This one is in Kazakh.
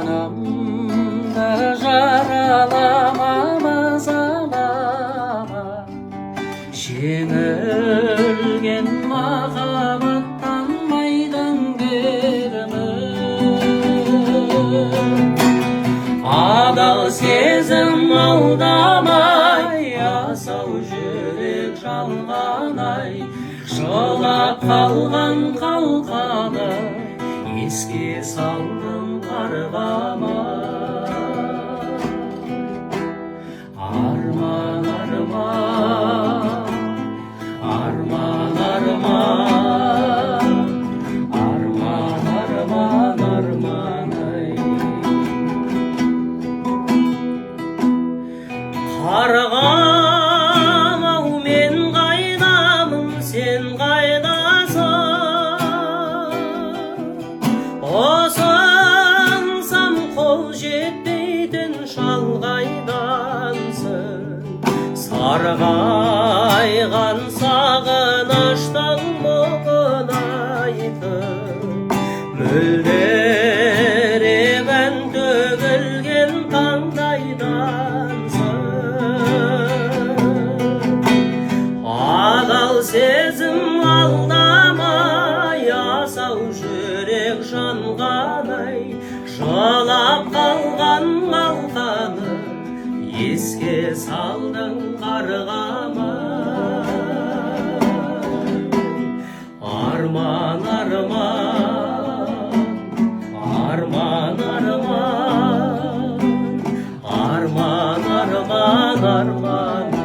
жанымды жаралама, мазалама. Жеңілген махаббаттан майдангермін. Адал сезім алдамай, асау жүрек жалғанай. Жылап қалған қалқаны еске салдым қарғама. Арман, арман, арман, арман, арман, арман, арман-ай. Қарғам-ау, мен қайдамын, сен қайдасың? Осынсам қол жетпейтін шалғайдансың. Сарғайған сағыныштың мұңын айтып, мөлдіреп ән төгілген таңдайдансың. Адал сезім алдамай, асау жүрек жанғанай. Жылап қалған қалқаны еске салдың қарғама. Арман, арман, арман, арман, арман, арман, арман.